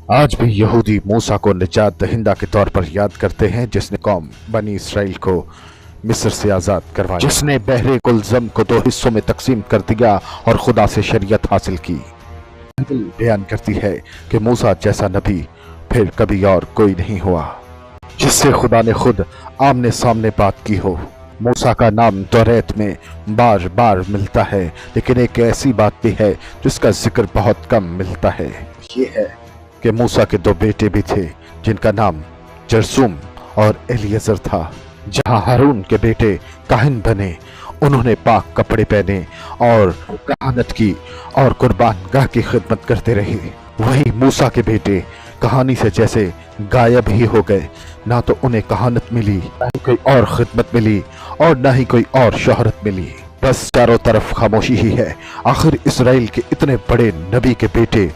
आज भी यहूदी मूसा को निजात दहिंदा के तौर पर याद करते हैं, जिसने कौम बनी इसराइल को मिस्र से आज़ाद करवाया, जिसने बहरे कुलज़म को 2 हिस्सों में तकसीम कर दिया और खुदा से शरीयत हासिल की। बयान करती है कि मूसा जैसा नबी फिर कभी और कोई नहीं हुआ जिससे खुदा ने खुद आमने सामने बात की हो। मूसा का नाम तौरात में बार बार मिलता है, लेकिन एक ऐसी बात भी है जिसका जिक्र बहुत कम मिलता है। ये है कि मूसा के 2 बेटे भी थे जिनका नाम जरसूम और एलिएज़र था। जहां हारून के बेटे काहिन बने, उन्होंने पाक कपड़े पहने और कहानत की और कुर्बान गाह की खिदमत करते रहे, वहीं मूसा के बेटे कहानी से जैसे गायब ही हो गए। ना तो उन्हें कहानत मिली, ना ही कोई और खिदमत मिली और ना ही कोई और शोहरत मिली। बस चारों तरफ खामोशी ही है। आखिर इसराइल के इतने बड़े नबी के बेटे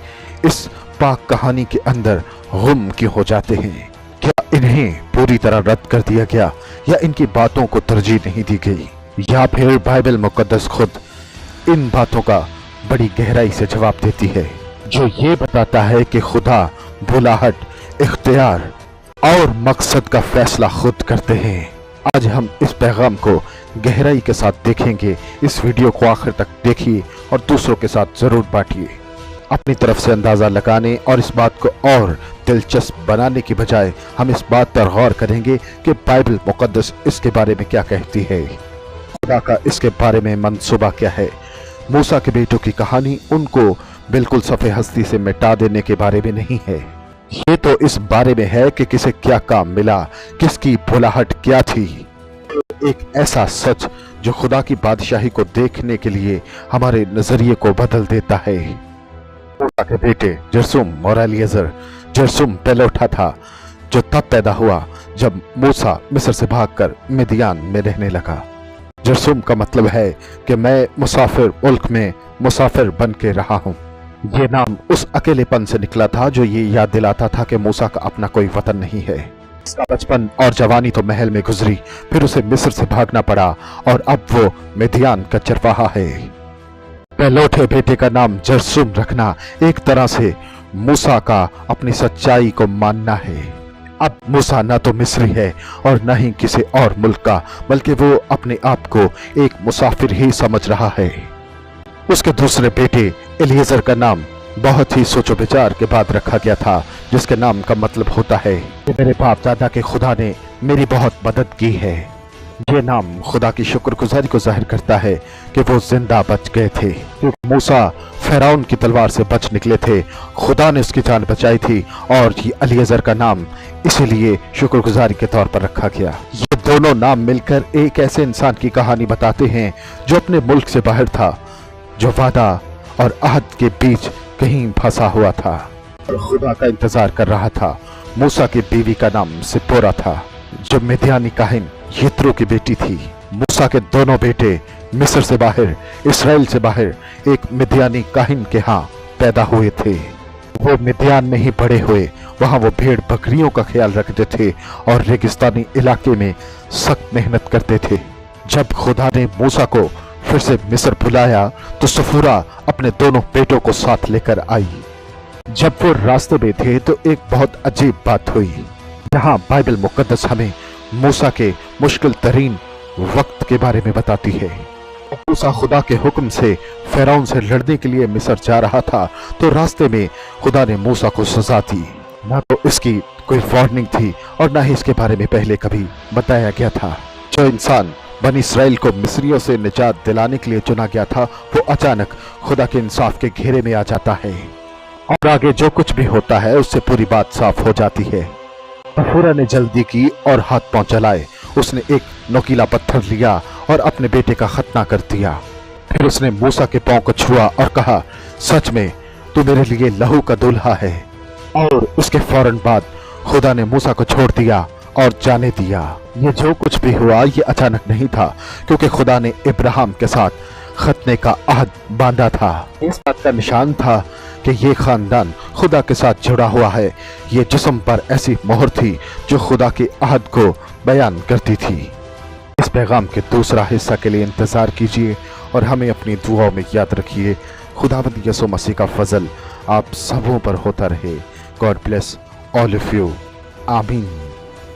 इस पाक कहानी के अंदर गुम क्यों हो जाते हैं? क्या इन्हें पूरी तरह रद्द कर दिया गया, या इनकी बातों को तरजीह नहीं दी गई, या फिर बाइबल मुकद्दस खुद इन बातों का बड़ी गहराई से जवाब देती है, जो ये बताता है कि खुदा बुलाहट, इख्तियार और मकसद का फैसला खुद करते हैं। आज हम इस पैगाम को गहराई के साथ देखेंगे। इस वीडियो को आखिर तक देखिए और दूसरों के साथ जरूर बांटिए। अपनी तरफ से अंदाजा लगाने और इस बात को और दिलचस्प बनाने की बजाय हम इस बात पर गौर करेंगे कि बाइबल मुकद्दस इसके बारे में क्या कहती है, खुदा का इसके बारे में मंसूबा क्या है। मूसा के बेटों की कहानी उनको बिल्कुल सफ़े हस्ती से मिटा देने के बारे में नहीं है। ये तो इस बारे में है कि किसे क्या काम मिला, किसकी बुलाहट क्या थी। एक ऐसा सच जो खुदा की बादशाही को देखने के लिए हमारे नजरिए को बदल देता है। मूसा के बेटे जरसूम और एलिएज़र। जरसूम पहलौठा था जो तब पैदा हुआ जब मूसा मिस्र से भागकर मिदियान में रहने लगा। जरसूम का मतलब है कि मैं मुसाफिर मुल्क में मुसाफिर बन के रहा हूँ। ये नाम उस अकेलेपन से निकला था जो ये याद दिलाता था कि मूसा का अपना कोई वतन नहीं है। इसका बचपन और जवानी तो महल में गुजरी, फिर उसे मिस्र से भागना पड़ा और अब वो मिदियान का चरवाहा है। पहलौठे बेटे का नाम जरसूम रखना एक तरह से मूसा का अपनी सच्चाई को मानना है। अब मूसा न तो मिस्री है और न ही किसी और मुल्क का, बल्कि वो अपने आप को एक मुसाफिर ही समझ रहा है। उसके दूसरे बेटे एलिएज़र का नाम बहुत ही सोचो विचार के बाद रखा गया था, जिसके नाम का मतलब होता है कि मेरे बाप दादा के खुदा ने मेरी बहुत मदद की है। ये नाम खुदा की शुक्रगुजारी को जाहिर करता है कि वो जिंदा बच गए थे, क्योंकि मूसा फिरौन की तलवार से बच निकले थे। खुदा ने उसकी जान बचाई थी और ये एलिएज़र का नाम इसीलिए शुक्रगुजारी के तौर पर रखा गया। ये दोनों नाम मिलकर एक ऐसे इंसान की कहानी बताते हैं जो अपने मुल्क से बाहर था, जो वादा और अहद के बीच कहीं फंसा हुआ था और खुदा का इंतजार कर रहा था। मूसा की बीवी का नाम सिप्पोरा था, जो मिद्यानी काहिन यित्रो की बेटी थी। मूसा के दोनों बेटे मिस्र से बाहर, इसराइल से बाहर एक मिद्यानी काहिन के यहाँ पैदा हुए थे। वो मिद्यान में ही बड़े हुए। वहाँ वो भेड़ बकरियों का ख्याल रखते थे और रेगिस्तानी इलाके में सख्त मेहनत करते थे। जब खुदा ने मूसा को फिर से मिस्र बुलाया तो सफूरा अपने दोनों बेटों को साथ लेकर आई। जब वो रास्ते में थे तो एक बहुत अजीब बात हुई। यहाँ बाइबल मुकद्दस हमें मूसा के मुश्किल तरीन वक्त के बारे में बताती है। मूसा खुदा के हुक्म से फिरौन से लड़ने के लिए मिस्र जा रहा था, तो रास्ते में खुदा ने मूसा को सजा दी। ना तो इसकी कोई वार्निंग थी और ना ही इसके बारे में पहले कभी बताया गया था। जो इंसान बनी इसराइल को मिस्रियों से निजात दिलाने के लिए चुना गया था, वो अचानक खुदा के इंसाफ के घेरे में आ जाता है और आगे जो कुछ भी होता है उससे पूरी बात साफ हो जाती है। सफूरा ने जल्दी की और हाथ पांव चलाए। उसने एक नोकीला पत्थर लिया और अपने बेटे का खतना कर दिया। फिर उसने मूसा के पांव को छुआ और कहा, सच में तू मेरे लिए लहू का दूल्हा है। और उसके फौरन बाद खुदा ने मूसा को छोड़ दिया और जाने दिया। ये जो कुछ भी हुआ ये अचानक नहीं था, क्योंकि खुदा ने इब्राहिम के साथ खतने का अहद बांधा था। इस बात का निशान था कि ये खानदान खुदा के साथ जुड़ा हुआ है। ये जिस्म पर ऐसी मोहर थी जो खुदा के अहद को बयान करती थी। इस पैगाम के दूसरा हिस्सा के लिए इंतज़ार कीजिए और हमें अपनी दुआओं में याद रखिए। खुदावंद यसु मसीह का फजल आप सबों पर होता रहे। God bless all of you. Amin.